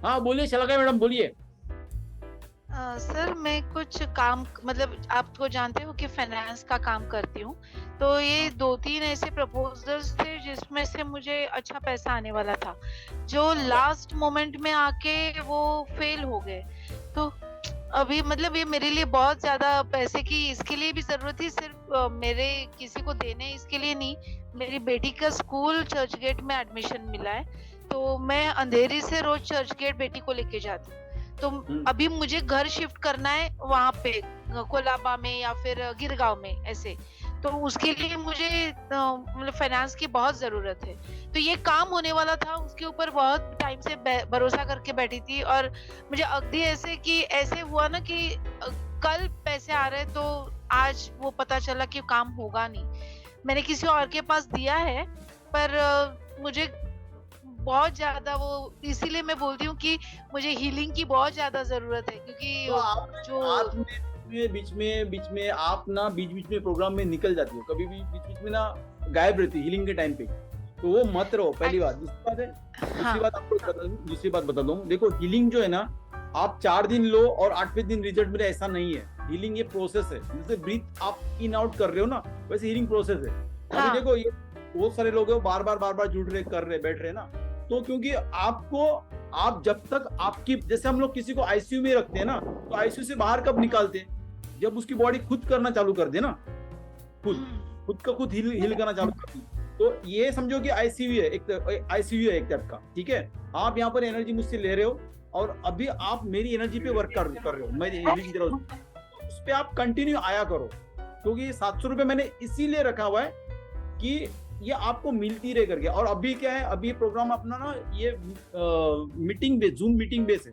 हाँ बोलिए शलाका मैडम, बोलिए। सर मैं कुछ काम, मतलब आप तो जानते हो कि फाइनेंस का काम करती हूँ, तो ये हाँ, 2-3 ऐसे प्रपोजल्स थे जिसमें से मुझे अच्छा पैसा आने वाला था, जो हाँ, लास्ट मोमेंट में आके वो फेल हो गए। तो अभी मतलब ये मेरे लिए बहुत ज्यादा पैसे की इसके लिए भी जरूरत थी, सिर्फ मेरे किसी को देने इसके लिए नहीं। मेरी बेटी का स्कूल चर्च गेट में एडमिशन मिला है, तो मैं अंधेरी से रोज चर्च गेट बेटी को लेके जाती हूँ। तो हम्म, अभी मुझे घर शिफ्ट करना है वहां पे, कोलाबा में या फिर गिरगांव में ऐसे। तो उसके लिए मुझे मतलब फाइनेंस की बहुत जरूरत है। तो ये काम होने वाला था, उसके ऊपर बहुत टाइम से भरोसा करके बैठी थी, और मुझे अगदी ऐसे कि ऐसे हुआ ना कि कल पैसे आ रहे तो आज वो पता चला कि काम होगा नहीं। मैंने किसी और के पास दिया है, पर मुझे बहुत ज्यादा वो, इसीलिए मैं बोलती हूँ कि मुझे हीलिंग की बहुत ज्यादा जरूरत है, तो आप क्योंकि जो आप में बीच में आप ना बीच बीच में प्रोग्राम में निकल जाती हो, कभी भी बीच बीच में ना गायब रहती हीलिंग के टाइम पे। तो वो मत रहो, पहली बात। दूसरी बात है, दूसरी हाँ बात आपको बता दूं, दूसरी बात बता दूं, देखो हीलिंग जो है ना, आप 4 दिन लो और 8वें दिन रिजल्ट मिले, ऐसा नहीं है। हीलिंग ये प्रोसेस है, जैसे ब्रीथ आप इन आउट कर रहे हो ना, वैसे हीलिंग प्रोसेस है। अभी हाँ देखो ये बहुत सारे लोग हैं बार बार जुड़ रहे, कर रहे, बैठ रहे ना। तो क्योंकि आपको, आप जब तक आपकी, जैसे हम लोग किसी को आईसीयू में रखते हैं ना, तो आईसीयू से बाहर कब निकालते हैं? जब उसकी बॉडी खुद करना चालू कर दे ना, खुद खुद का खुद हिल करना चालू कर दी। तो ये समझो कि आईसीयू है, एक आईसीयू है एक टाइप का, ठीक है। आप यहाँ पर एनर्जी मुझसे ले रहे हो, और अभी आप मेरी एनर्जी पे वर्क कर रहे हो, मैं हीलिंग दे रहा हूँ, तो उस पर आप कंटिन्यू आया करो। क्योंकि 700 रुपये मैंने इसीलिए रखा हुआ है कि ये आपको मिलती रहे करके। और अभी क्या है, अभी प्रोग्राम अपना ना ये meeting base, zoom meeting base है,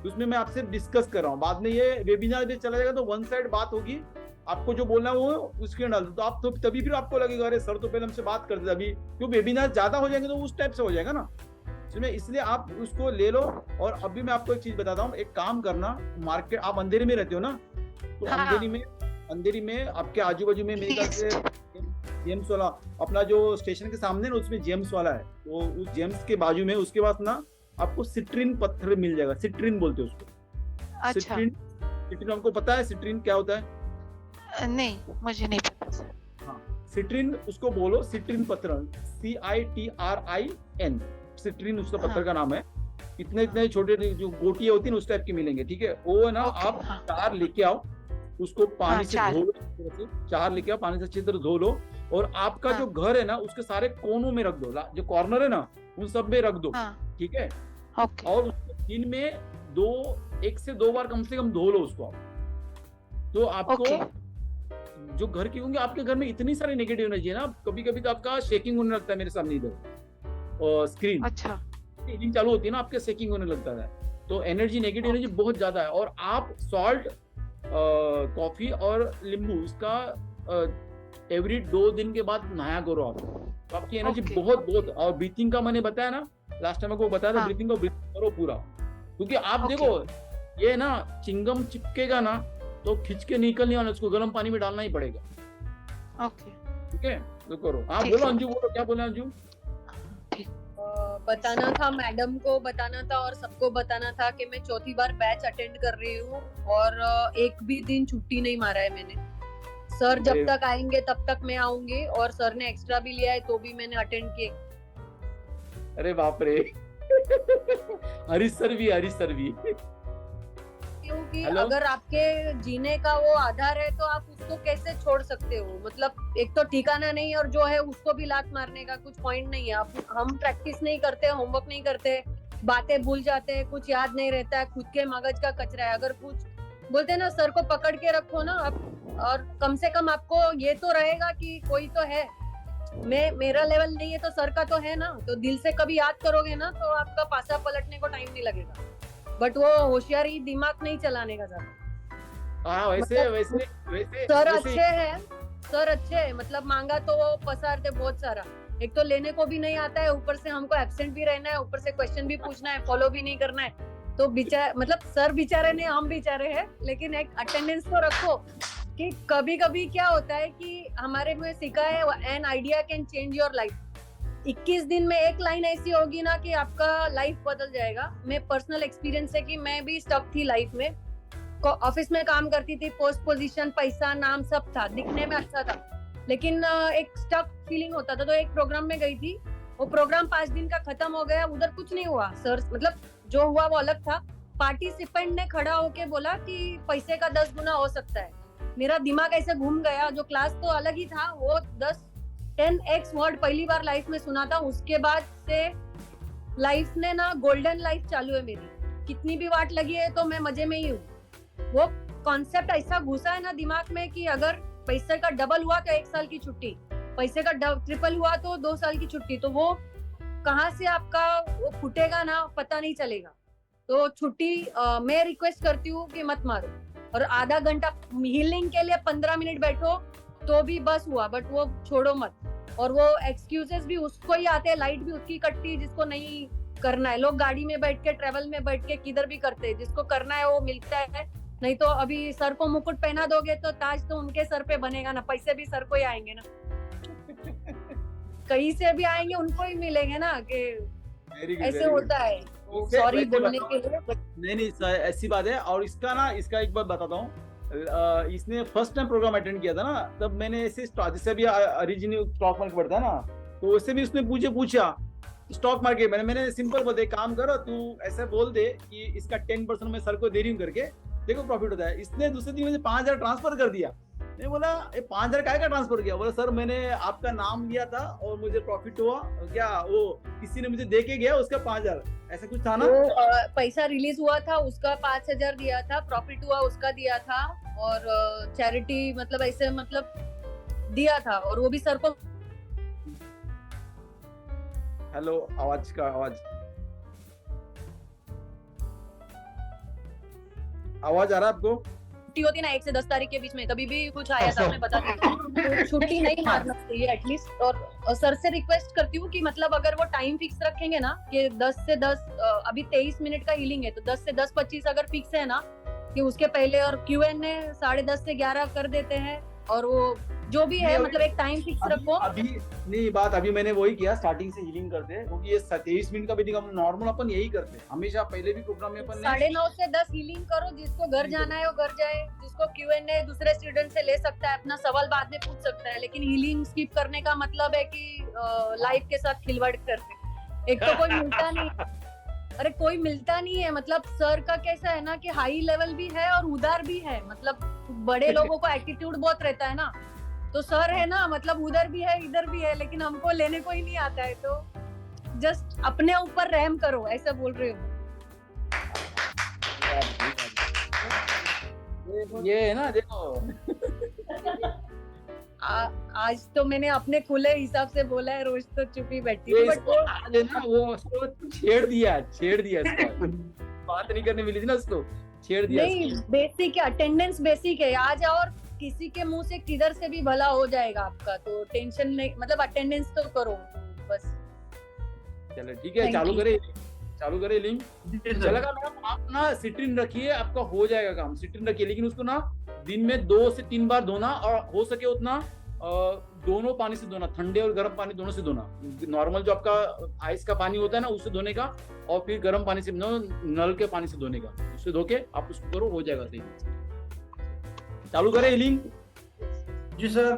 तो उसमें मैं आपसे डिस्कस कर रहा हूँ। बाद में ये वेबिनार बेस चला जाएगा, तो वन साइड बात होगी, आपको जो बोलना है वो उसके डाल दो, तो आप तो तभी फिर आपको लगेगा अरे सर तो पहले हमसे बात करते थे। अभी क्यों वेबिनार ज्यादा हो जाएंगे तो उस टाइप से हो जाएगा ना, इसलिए आप उसको ले लो। और अभी मैं आपको एक चीज बताता हूँ, एक काम करना, मार्केट, आप अंधेरे में रहते हो ना, तो हाँ अंधेरी में आपके आजू बाजू में मेरे ख्याल से जेम्स वाला, अपना जो स्टेशन के सामने ना, उसमें जेम्स वाला है, तो उस जेम्स के बाजू में उसके पास ना आपको सिट्रीन पत्थर मिल जाएगा। सिट्रीन बोलते हैं उसको, अच्छा। सिट्रीन। सिट्रीन आपको पता है सिट्रीन क्या होता है? नहीं मुझे नहीं पता सर। हाँ, सिट्रीन उसको बोलो, सिट्रीन पत्थर, CITRIN, सिट्रीन उसका पत्थर हाँ का नाम है। इतने इतने छोटे जो गोटियां होती है उस टाइप की मिलेंगे, ठीक है। वो है ना, ओके आप हाँ। 4 लेके आओ, उसको हाँ पानी से धो चार। लो अच्छी तरह से। 4 लेके आओ, पानी से अच्छी तरह धो लो, और आपका जो हाँ घर है ना उसके सारे कोनों में रख दो, जो कॉर्नर है ना उन सब में रख दो, हाँ। ठीक है। ओके और उसको दिन में 1 से 2 बार कम से कम धो लो उसको आप। तो आपको ओके। जो घर की होंगे, आपके घर में इतनी सारी नेगेटिव एनर्जी है ना, कभी कभी तो आपका शेकिंग होने लगता है मेरे सामने इधर, और स्क्रीन अच्छा हीटिंग चालू होती है ना, आपके सेकिंग होने लगता है। तो एनर्जी, नेगेटिव एनर्जी ओके बहुत ज्यादा है। और आप सॉल्ट, कॉफी और नींबू इसका एवरी 2 दिन के बाद नहाया करो आप, तो आपकी एनर्जी ओके। बहुत बहुत। और ब्रीथिंग का मैंने बताया ना, लास्ट टाइम आपको बताया था, हाँ ब्रीथिंग का ब्रीथिंग करो पूरा। क्योंकि आप ओके देखो, ये ना चिंगम चिपकेगा ना, तो खिंच के निकलने वाला, उसको गर्म पानी में डालना ही पड़ेगा, ओके। ठीक है। तो करो आप, ठीक बोलो है। अंजू, बोलो क्या बोले अंजू। ठीक। बताना था मैडम को, बताना था और सबको बताना था कि मैं चौथी बार बैच अटेंड कर रही हूँ, और एक भी दिन छुट्टी नहीं मारा है मैंने। सर जब तक आएंगे तब तक मैं आऊंगी, और सर ने एक्स्ट्रा भी लिया है तो भी मैंने अटेंड किए। अरे बाप रे हरीश सर भी, हरीश सर भी क्योंकि हेलो। अगर आपके जीने का वो आधार है तो आप उसको कैसे छोड़ सकते हो? मतलब एक तो ठिकाना नहीं, और जो है उसको भी लात मारने का कुछ पॉइंट नहीं है। हम प्रैक्टिस नहीं करते, होमवर्क नहीं करते, बातें भूल जाते हैं, कुछ याद नहीं रहता है, खुद के मगज का कचरा है। अगर कुछ बोलते हैं ना, सर को पकड़ के रखो ना आप, और कम से कम आपको ये तो रहेगा कि कोई तो है। मेरा लेवल नहीं है तो सर का तो है ना, तो दिल से कभी याद करोगे ना तो आपका पासा पलटने को टाइम नहीं लगेगा। बट वो होशियारी दिमाग नहीं चलाने का ज्यादा। हाँ वैसे मतलब वैसे वैसे सर वैसे अच्छे हैं, सर अच्छे हैं, मतलब मांगा तो वो पसारते बहुत सारा। एक तो लेने को भी नहीं आता है, ऊपर से हमको एब्सेंट भी रहना है, ऊपर से क्वेश्चन भी पूछना है, फॉलो भी नहीं करना है। तो मतलब सर बेचारे ने, हम बेचारे हैं, लेकिन एक अटेंडेंस तो रखो। कि कभी कभी क्या होता है कि हमारे में सीखा है, an idea can change your life. 21 दिन में एक लाइन ऐसी होगी ना कि आपका लाइफ बदल जाएगा। मैं पर्सनल एक्सपीरियंस है कि मैं भी स्टक थी लाइफ में। ऑफिस में काम करती थी, पोस्ट पोजीशन, पैसा, नाम सब था, दिखने में अच्छा था, लेकिन एक स्टक फीलिंग होता था। तो एक प्रोग्राम में गई थी, वो प्रोग्राम 5 दिन का खत्म हो गया, उधर कुछ नहीं हुआ सर, मतलब जो हुआ वो अलग था। पार्टिसिपेंट ने खड़ा होके बोला कि पैसे का 10 गुना हो सकता है। मेरा दिमाग ऐसे घूम गया, जो क्लास तो अलग ही था, वो 10x वर्ड पहली बार लाइफ में सुना था। उसके बाद से लाइफ ने ना गोल्डन लाइफ चालू है मेरी। कितनी भी वाट लगी है तो मैं मजे में ही हूँ। वो कॉन्सेप्ट ऐसा घुसा है ना दिमाग में कि अगर पैसे का डबल हुआ तो 1 साल की छुट्टी, पैसे का ट्रिपल हुआ तो 2 साल की छुट्टी। तो वो कहाँ से आपका वो फूटेगा ना, पता नहीं चलेगा। तो छुट्टी मैं रिक्वेस्ट करती हूँ कि मत मारो। और आधा घंटा हीलिंग के लिए 15 मिनट बैठो तो भी बस हुआ, बट वो छोड़ो मत। और वो एक्सक्यूजेस भी उसको ही आते हैं, लाइट भी उसकी कटती है जिसको नहीं करना है। लोग गाड़ी में बैठ के, ट्रेवल में बैठ के किधर भी करते हैं, जिसको करना है वो मिलता है। नहीं तो अभी सर को मुकुट पहना दोगे तो ताज तो उनके सर पे बनेगा ना, पैसे भी सर को ही आएंगे ना, कहीं से भी आएंगे उनको ही मिलेंगे ना। कि ऐसे होता है। सॉरी बोलने के लिए। नहीं सर, ऐसी बात है। और इसका एक बात बताता हूँ। इसने फर्स्ट टाइम प्रोग्राम अटेंड किया था ना, तब मैंने ऐसे जैसे भी ओरिजिनल स्टॉक मार्केट पढ़ता है ना, तो उससे भी उसने पूछा स्टॉक मार्केट। मैंने सिंपल बोल दे, काम करो तू ऐसे बोल दे कि इसका 10% मैं सर को दे रही हूँ करके, देखो प्रॉफिट होता है। इसने दूसरे दिन मुझे 5,000 ट्रांसफर कर दिया। मैं बोला ये 5,000 का ट्रांसफर किया? बोला सर मैंने आपका नाम लिया था और मुझे प्रॉफिट हुआ, क्या वो किसी ने मुझे दे के गया, उसका 5,000 ऐसा कुछ था ना। वो पैसा रिलीज हुआ था, उसका 5,000 दिया था, प्रॉफिट हुआ उसका दिया था, और चैरिटी मतलब ऐसे मतलब दिया था, और वो भी सर को। हेलो, आवाज आ रहा है आपको? छुट्टी होती ना 1 से 10 तारीख के बीच में, कभी भी कुछ आया तो मैं बता देती हूँ। तो छुट्टी नहीं मारना चाहिए एटलीस्ट। और सर से रिक्वेस्ट करती हूँ कि मतलब अगर वो टाइम फिक्स रखेंगे ना कि 10 से 10, अभी 23 मिनट का हीलिंग है, तो 10 से 10:25 अगर फिक्स है ना कि उसके पहले, और Q&A 10:30 से 11 कर देते हैं, और वो जो भी है मतलब एक टाइम फिक्स रखो। अभी नहीं बात, अभी मैंने वही किया, स्टार्टिंग से हीलिंग करते हैं, क्योंकि ये 23 मिनट का भी नहीं, नॉर्मल अपन यही करते हैं हमेशा। पहले भी प्रोग्राम में अपन 9:30 से 10 हीलिंग करो। जिसको घर जाना है वो घर जाए, जिसको Q&A दूसरे स्टूडेंट से ले सकता है, अपना सवाल बाद में पूछ सकता है, लेकिन हीलिंग स्किप करने का मतलब है कि लाइफ के साथ खिलवाड़ करते। एक तो कोई मिलता नहीं, अरे कोई मिलता नहीं है। मतलब सर का कैसा है ना कि हाई लेवल भी है और उदार भी है। मतलब बड़े लोगों को एटीट्यूड बहुत रहता है ना, तो सर है ना मतलब उधर भी है इधर भी है, लेकिन हमको लेने को ही नहीं आता है। तो जस्ट अपने ऊपर रहम करो, ऐसा बोल रही हूँ। ये है ना, देखो आज तो मैंने अपने खुले हिसाब से बोला है, रोज तो चुप ही बैठी ये थी, इसको आज है ना, वो उसको छेड़ दिया इसको। बात नहीं करने मिली थी ना, उसको छेड़ दिया। नहीं, बेसिक है, अटेंडेंस बेसिक है। आ जाओ और किसी के मुंह से किधर से भी भला हो जाएगा आपका, तो टेंशन नहीं, मतलब अटेंडेंस तो करो बस। चलो ठीक है, चालू करे लिंक। चलेगा मैडम, आप ना सिट्रिन रखिए, आपका हो जाएगा काम। सिट्रिन रखिए, लेकिन उसको ना दिन में 2 से 3 बार धोना, और हो सके उतना दोनों पानी से धोना, ठंडे और गर्म पानी दोनों से धोना। नॉर्मल जो आपका आइस का पानी होता है ना, उससे धोने का, और फिर गर्म पानी से, नल के पानी से धोने का, उससे धो के आप उसको करो, हो जाएगा सही। चालू करें लिंक? जी सर।